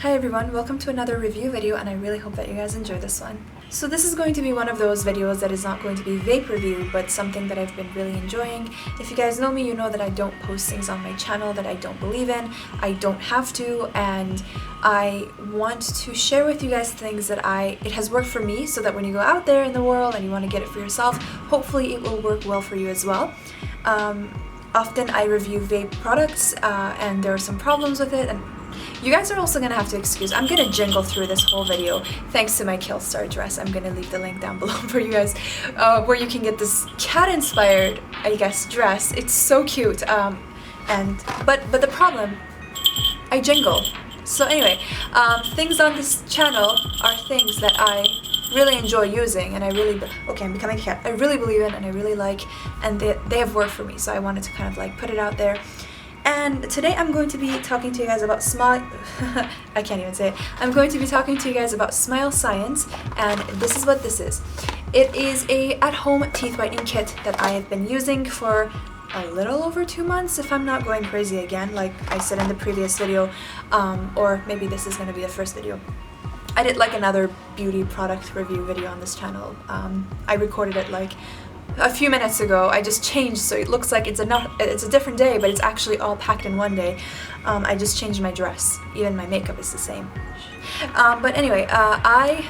Hi everyone, welcome to another review video, and I really hope that you guys enjoy this one. So this is going to be one of those videos that is not going to be vape review, but something that I've been really enjoying. If you guys know me, you know that I don't post things on my channel that I don't believe in. I don't have to, and I want to share with you guys things that it has worked for me, so that when you go out there in the world and you want to get it for yourself, hopefully it will work well for you as well. Often I review vape products and there are some problems with it, and you guys are also gonna have to excuse. I'm gonna jingle through this whole video thanks to my Killstar dress. I'm gonna leave the link down below for you guys where you can get this cat-inspired, I guess, dress. It's so cute. But the problem, I jingle. So anyway, things on this channel are things that I really enjoy using, and I'm becoming a cat. I really believe in and I really like, and they have worked for me. So I wanted to kind of like put it out there. And today I'm going to be talking to you guys about I can't even say it. I'm going to be talking to you guys about Smile Science, and this is what this is. It is a at-home teeth whitening kit that I have been using for a little over 2 months, if I'm not going crazy again, like I said in the previous video, or maybe this is going to be the first video. I did like another beauty product review video on this channel. I recorded it like a few minutes ago. I just changed, so it looks like it's a different day, but it's actually all packed in one day. I just changed my dress. Even my makeup is the same. But anyway, I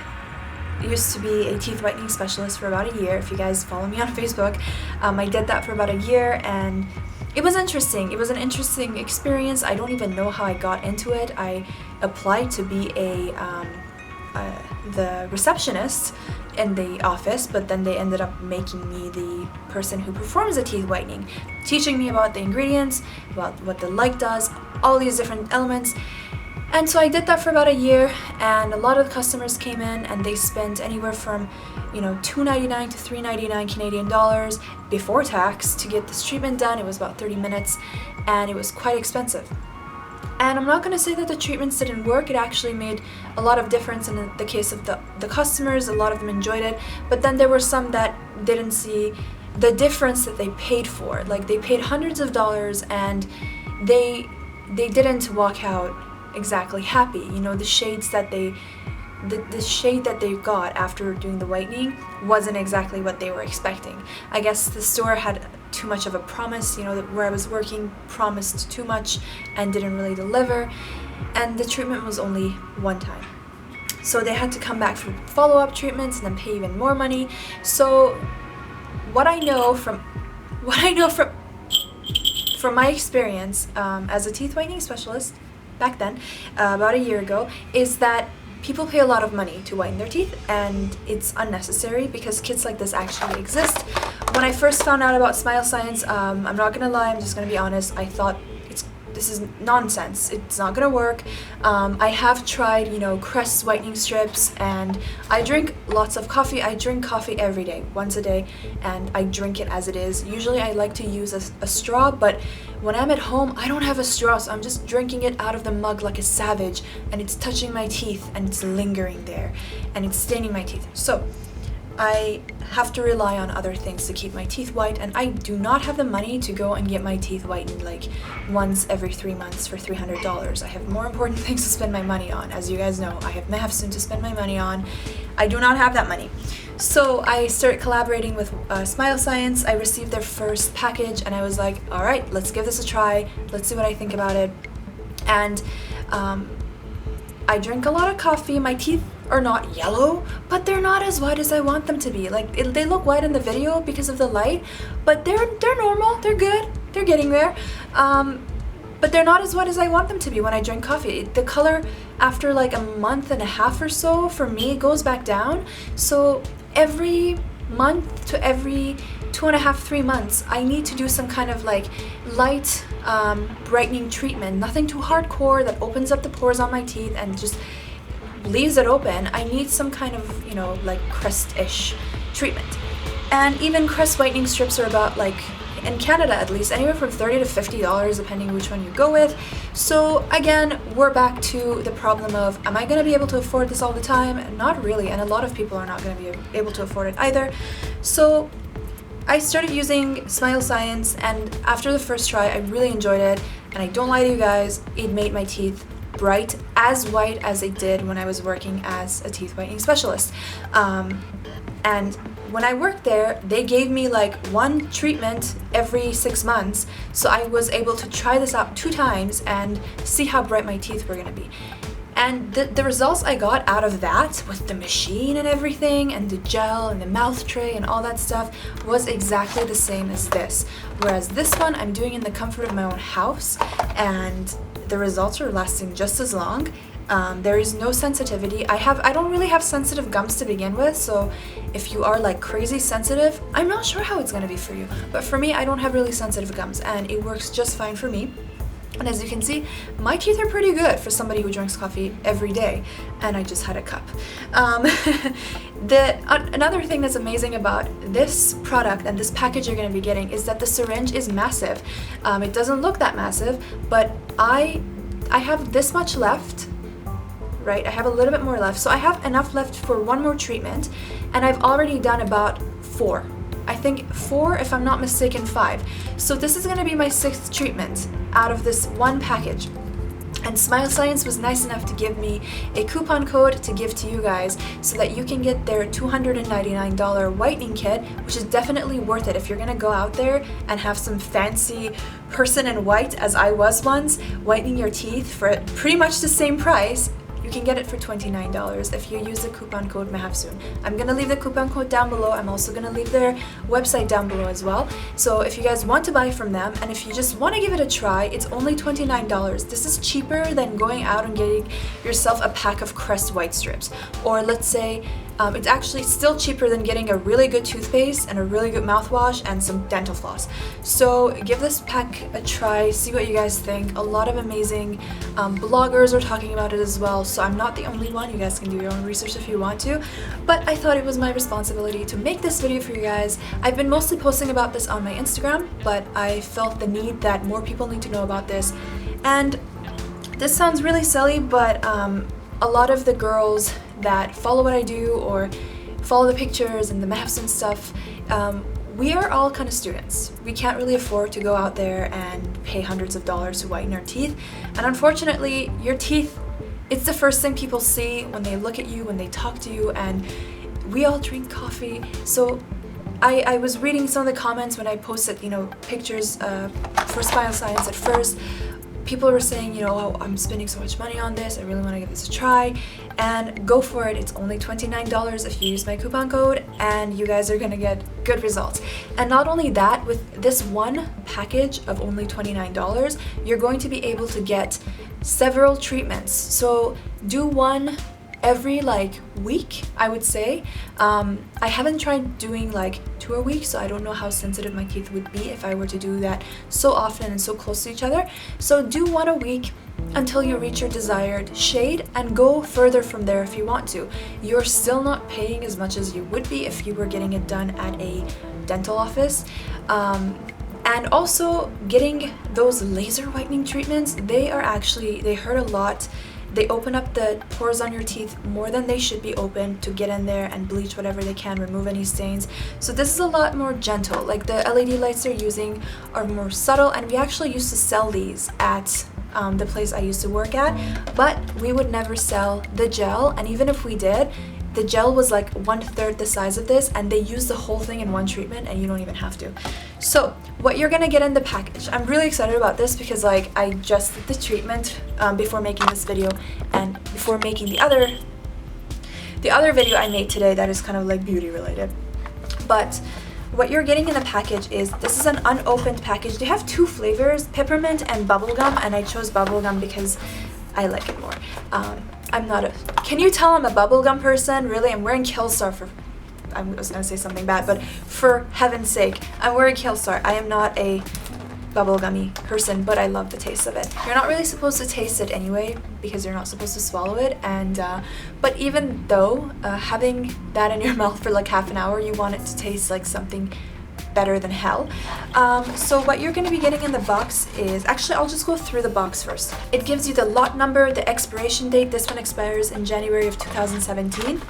used to be a teeth whitening specialist for about a year. If you guys follow me on Facebook, I did that for about a year, and it was interesting. It was an interesting experience. I don't even know how I got into it. I applied to be the receptionist in the office, but then they ended up making me the person who performs the teeth whitening, teaching me about the ingredients, about what the light does, all these different elements. And so I did that for about a year, and a lot of the customers came in and they spent anywhere from, $2.99 to $3.99 Canadian dollars before tax to get this treatment done. It was about 30 minutes, and it was quite expensive. And I'm not going to say that the treatments didn't work. It actually made a lot of difference in the case of the customers. A lot of them enjoyed it, but then there were some that didn't see the difference that they paid for. Like, they paid hundreds of dollars and they didn't walk out exactly happy. The shades that the shade that they got after doing the whitening wasn't exactly what they were expecting. I guess the store had too much of a promise, where I was working promised too much and didn't really deliver, and the treatment was only one time. So they had to come back for follow-up treatments and then pay even more money. So what I know from my experience as a teeth whitening specialist back then, about a year ago, is that people pay a lot of money to whiten their teeth, and it's unnecessary because kits like this actually exist. When I first found out about Smile Science, I'm not gonna lie, I'm just gonna be honest, I thought this is nonsense. It's not gonna work. I have tried, Crest whitening strips, and I drink lots of coffee. I drink coffee every day, once a day, and I drink it as it is. Usually I like to use a straw, but when I'm at home, I don't have a straw, so I'm just drinking it out of the mug like a savage, and it's touching my teeth, and it's lingering there, and it's staining my teeth. So I have to rely on other things to keep my teeth white, and I do not have the money to go and get my teeth whitened like once every 3 months for $300. I have more important things to spend my money on. As you guys know, I have Mavsoon to spend my money on. I do not have that money. So I started collaborating with Smile Science. I received their first package, and I was like, all right, let's give this a try. Let's see what I think about it. And I drink a lot of coffee. My teeth are not yellow, but they're not as white as I want them to be. Like, they look white in the video because of the light, but they're normal. They're good. They're getting there. But they're not as white as I want them to be when I drink coffee. The color after like a month and a half or so, for me, it goes back down. So every month to every 2.5, 3 months, I need to do some kind of like light brightening treatment. Nothing too hardcore that opens up the pores on my teeth and just leaves it open. I need some kind of, like Crest-ish treatment. And even Crest whitening strips are about, like, in Canada at least, anywhere from $30 to $50 depending which one you go with. So again, we're back to the problem of, am I going to be able to afford this all the time? Not really, and a lot of people are not going to be able to afford it either. So I started using Smile Science, and after the first try, I really enjoyed it, and I don't lie to you guys, it made my teeth bright, as white as they did when I was working as a teeth whitening specialist. And when I worked there, they gave me like one treatment every 6 months, so I was able to try this out 2 times and see how bright my teeth were gonna be. And the results I got out of that, with the machine and everything, and the gel and the mouth tray and all that stuff, was exactly the same as this. Whereas this one I'm doing in the comfort of my own house, and the results are lasting just as long. There is no sensitivity. I don't really have sensitive gums to begin with, so if you are like crazy sensitive, I'm not sure how it's gonna be for you. But for me, I don't have really sensitive gums, and it works just fine for me. And as you can see, my teeth are pretty good for somebody who drinks coffee every day, and I just had a cup. Another thing that's amazing about this product and this package you're going to be getting is that the syringe is massive. It doesn't look that massive, but I have this much left, right? I have a little bit more left, so I have enough left for one more treatment, and I've already done about 4. I think 4, if I'm not mistaken, 5. So this is going to be my 6th treatment out of this one package. And Smile Science was nice enough to give me a coupon code to give to you guys so that you can get their $299 whitening kit, which is definitely worth it if you're going to go out there and have some fancy person in white, as I was once, whitening your teeth for pretty much the same price. You can get it for $29 if you use the coupon code MAHAVSOON. I'm going to leave the coupon code down below. I'm also going to leave their website down below as well. So if you guys want to buy from them, and if you just want to give it a try, it's only $29. This is cheaper than going out and getting yourself a pack of Crest white strips. Or let's say it's actually still cheaper than getting a really good toothpaste and a really good mouthwash and some dental floss. So give this pack a try, see what you guys think. A lot of amazing bloggers are talking about it as well, so I'm not the only one. You guys can do your own research if you want to, but I thought it was my responsibility to make this video for you guys. I've been mostly posting about this on my Instagram, but I felt the need that more people need to know about this. And this sounds really silly, but a lot of the girls that follow what I do or follow the pictures and the maps and stuff, we are all kind of students. We can't really afford to go out there and pay hundreds of dollars to whiten our teeth. And unfortunately, your teeth, it's the first thing people see when they look at you, when they talk to you, and we all drink coffee. So I was reading some of the comments when I posted, pictures for Smile Science at first. People were saying, oh, I'm spending so much money on this, I really want to give this a try, and go for it. It's only $29 if you use my coupon code, and you guys are going to get good results. And not only that, with this one package of only $29, you're going to be able to get several treatments. So do one every week, I would say. I haven't tried doing 2 a week, so I don't know how sensitive my teeth would be if I were to do that so often and so close to each other. So do 1 a week until you reach your desired shade, and go further from there if you want to. You're still not paying as much as you would be if you were getting it done at a dental office. And also getting those laser whitening treatments, they hurt a lot. They open up the pores on your teeth more than they should be open to get in there and bleach whatever they can, remove any stains. So this is a lot more gentle. The LED lights they're using are more subtle, and we actually used to sell these at the place I used to work at, but we would never sell the gel, and even if we did, the gel was 1/3 the size of this, and they use the whole thing in one treatment, and you don't even have to. So what you're gonna get in the package, I'm really excited about this because I just did the treatment before making this video, and before making the other video I made today that is kind of beauty related. But what you're getting in the package is, this is an unopened package. They have 2 flavors, peppermint and bubblegum, and I chose bubblegum because I like it more. Can you tell I'm a bubblegum person? Really, I'm wearing Killstar I was gonna say something bad, but for heaven's sake, I'm wearing Killstar. I am not a bubblegummy person, but I love the taste of it. You're not really supposed to taste it anyway, because you're not supposed to swallow it, and but even though having that in your mouth for half an hour, you want it to taste like something better than hell. So what you're going to be getting in the box is, actually I'll just go through the box first. It gives you the lot number, the expiration date. This one expires in January of 2017.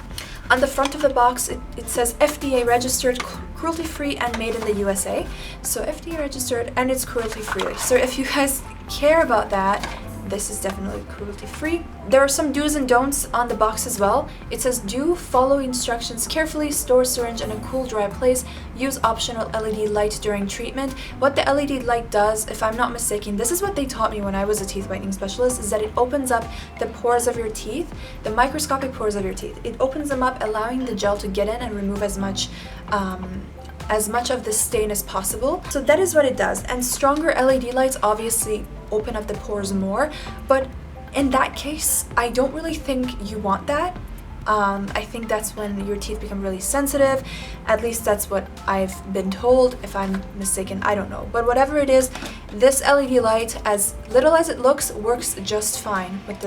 On the front of the box, it says FDA registered, cruelty-free, and made in the USA. So FDA registered, and it's cruelty-free. So if you guys care about that, this is definitely cruelty free. There are some do's and don'ts on the box as well. It says do follow instructions carefully, store syringe in a cool dry place, use optional LED light during treatment. What the LED light does, if I'm not mistaken, this is what they taught me when I was a teeth whitening specialist, is that it opens up the pores of your teeth, the microscopic pores of your teeth. It opens them up, allowing the gel to get in and remove as much of the stain as possible. So that is what it does. And stronger LED lights obviously open up the pores more, but in that case, I don't really think you want that. I think that's when your teeth become really sensitive. At least that's what I've been told. If I'm mistaken, I don't know. But whatever it is, this LED light, as little as it looks, works just fine with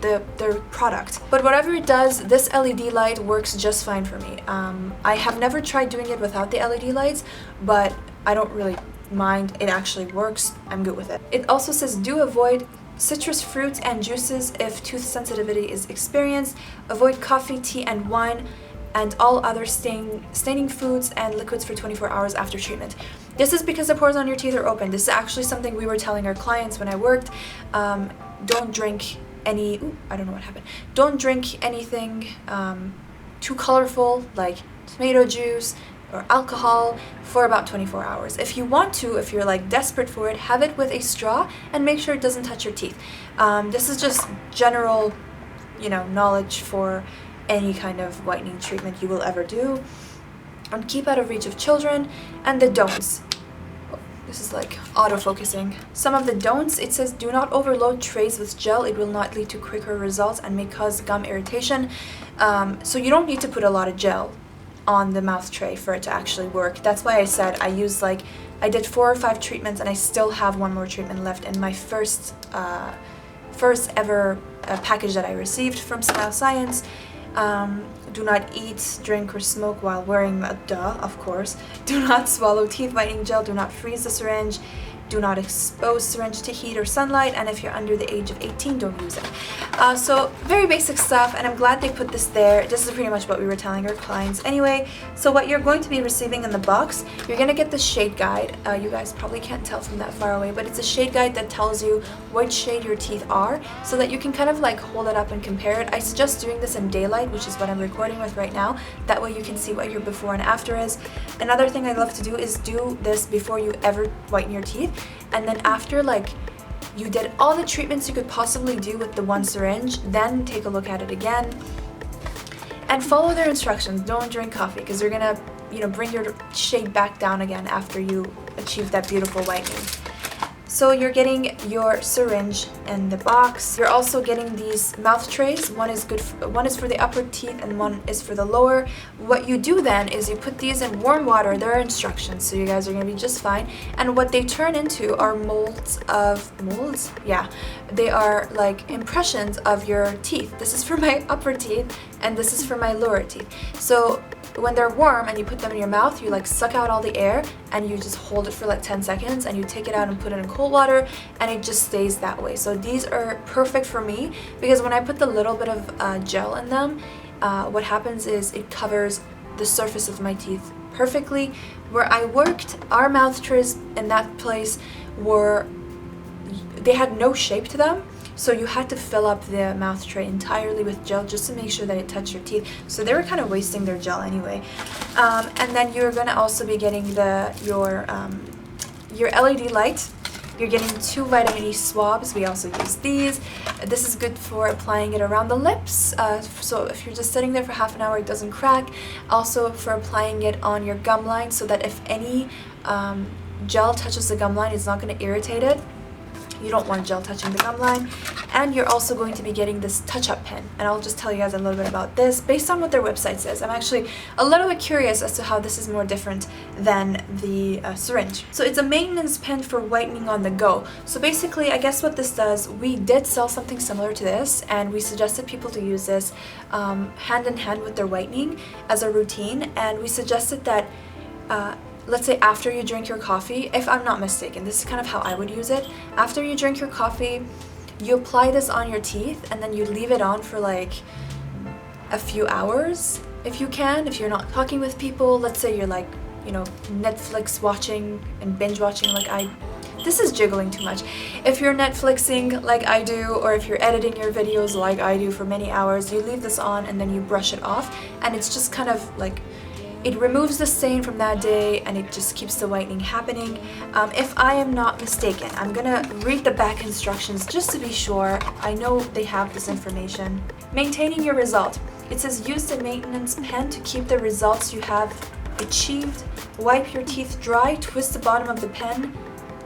their product. But whatever it does, this LED light works just fine for me. I have never tried doing it without the LED lights, but I don't really mind. It actually works. I'm good with it. It also says do avoid citrus fruits and juices if tooth sensitivity is experienced. Avoid coffee, tea, and wine, and all other staining foods and liquids for 24 hours after treatment. This is because the pores on your teeth are open. This is actually something we were telling our clients when I worked. Don't drink any, I don't know what happened. Don't drink anything too colorful, like tomato juice or alcohol, for about 24 hours. If you want to, if you're like desperate for it, have it with a straw and make sure it doesn't touch your teeth. This is just general, knowledge for any kind of whitening treatment you will ever do. And keep out of reach of children. And the don'ts. This is like auto-focusing. Some of the don'ts, it says do not overload trays with gel. It will not lead to quicker results and may cause gum irritation. So you don't need to put a lot of gel on the mouth tray for it to actually work. That's why I said I did 4 or 5 treatments, and I still have one more treatment left in my first ever package that I received from Smile Science. Do not eat, drink, or smoke while wearing a of course. Do not swallow teeth whitening gel. Do not freeze the syringe. Do not expose syringe to heat or sunlight, and if you're under the age of 18, don't use it. So very basic stuff, and I'm glad they put this there. This is pretty much what we were telling our clients anyway. So what you're going to be receiving in the box, you're going to get the shade guide. You guys probably can't tell from that far away, but it's a shade guide that tells you what shade your teeth are, so that you can kind of like hold it up and compare it. I suggest doing this in daylight, which is what I'm recording with right now. That way you can see what your before and after is. Another thing I love to do is do this before you ever whiten your teeth. And then after you did all the treatments you could possibly do with the one syringe, then take a look at it again and follow their instructions. Don't drink coffee, because they're gonna bring your shade back down again after you achieve that beautiful whitening. So you're getting your syringe in the box. You're also getting these mouth trays. One is for the upper teeth and one is for the lower. What you do then is you put these in warm water. There are instructions, so you guys are gonna be just fine. And what they turn into are molds? Yeah, they are like impressions of your teeth. This is for my upper teeth and this is for my lower teeth. So when they're warm and you put them in your mouth, you like suck out all the air and you just hold it for like 10 seconds and you take it out and put it in cold water, and it just stays that way. So these are perfect for me because when I put the little bit of gel in them, what happens is it covers the surface of my teeth perfectly. Where I worked, our mouth trays in that place they had no shape to them. So you had to fill up the mouth tray entirely with gel just to make sure that it touched your teeth. So they were kind of wasting their gel anyway. And then you're gonna also be getting your LED light. You're getting 2 vitamin E swabs. We also use these. This is good for applying it around the lips. So if you're just sitting there for half an hour, it doesn't crack. Also for applying it on your gum line, so that if any gel touches the gum line, it's not going to irritate it. You don't want gel touching the gum line. And you're also going to be getting this touch-up pen, and I'll just tell you guys a little bit about this based on what their website says. I'm actually a little bit curious as to how this is more different than the syringe. So it's a maintenance pen for whitening on the go. So basically, I guess what this does, we did sell something similar to this, and we suggested people to use this hand in hand with their whitening as a routine, and we suggested that let's say after you drink your coffee, if I'm not mistaken, this is kind of how I would use it. After you drink your coffee, you apply this on your teeth and then you leave it on for like a few hours if you can. If you're not talking with people, let's say you're like, Netflix watching and binge watching like I this is jiggling too much. If you're Netflixing like I do, or if you're editing your videos like I do for many hours, you leave this on and then you brush it off, and it's just kind of like, it removes the stain from that day and it just keeps the whitening happening. If I am not mistaken, I'm gonna read the back instructions just to be sure. I know they have this information. Maintaining your result. It says use the maintenance pen to keep the results you have achieved. Wipe your teeth dry, twist the bottom of the pen,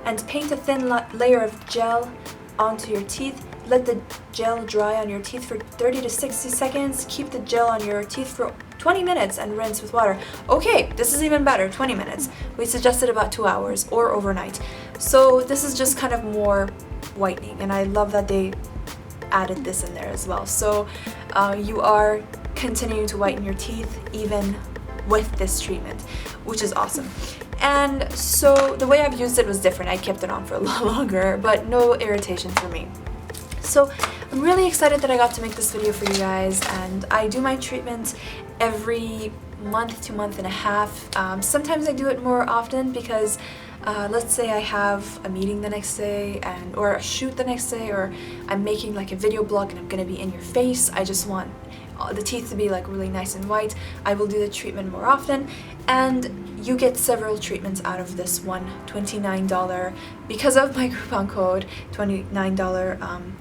and paint a thin layer of gel onto your teeth. Let the gel dry on your teeth for 30 to 60 seconds. Keep the gel on your teeth for 20 minutes and rinse with water. Okay, this is even better, 20 minutes. We suggested about 2 hours or overnight. So this is just kind of more whitening, and I love that they added this in there as well. So you are continuing to whiten your teeth even with this treatment, which is awesome. And so the way I've used it was different. I kept it on for a lot longer, but no irritation for me. So I'm really excited that I got to make this video for you guys, and I do my treatment every month to month and a half. Sometimes I do it more often because let's say I have a meeting the next day or a shoot the next day, or I'm making like a video blog and I'm gonna be in your face. I just want the teeth to be like really nice and white. I will do the treatment more often, and you get several treatments out of this one $29 because of my coupon code, $29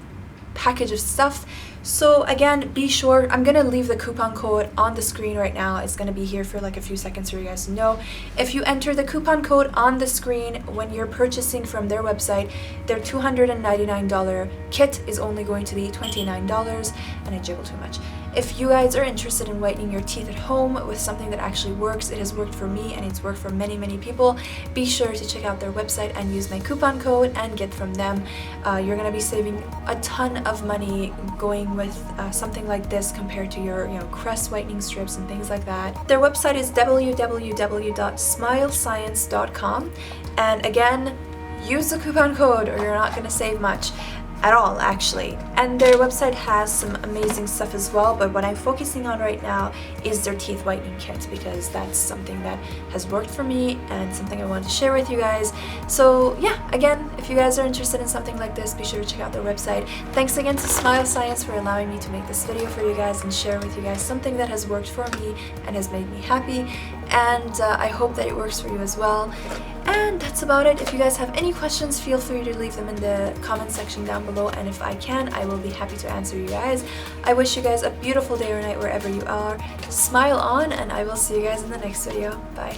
package of stuff. So again, be sure, I'm gonna leave the coupon code on the screen right now. It's gonna be here for like a few seconds for you guys to know. If you enter the coupon code on the screen when you're purchasing from their website, their $299 kit is only going to be $29, and I jiggle too much. If you guys are interested in whitening your teeth at home with something that actually works, it has worked for me and it's worked for many, many people, be sure to check out their website and use my coupon code and get from them. You're gonna be saving a ton of money going with something like this compared to your crest whitening strips and things like that. Their website is www.smilescience.com, and again, use the coupon code or you're not gonna save much at all, actually. And their website has some amazing stuff as well, but what I'm focusing on right now is their teeth whitening kit, because that's something that has worked for me and something I wanted to share with you guys. So yeah, again, if you guys are interested in something like this, be sure to check out their website. Thanks again to Smile Science for allowing me to make this video for you guys and share with you guys something that has worked for me and has made me happy, and I hope that it works for you as well. And that's about it. If you guys have any questions, feel free to leave them in the comment section down below, and if I can, I will be happy to answer you guys. I wish you guys a beautiful day or night wherever you are. Smile on, and I will see you guys in the next video. Bye.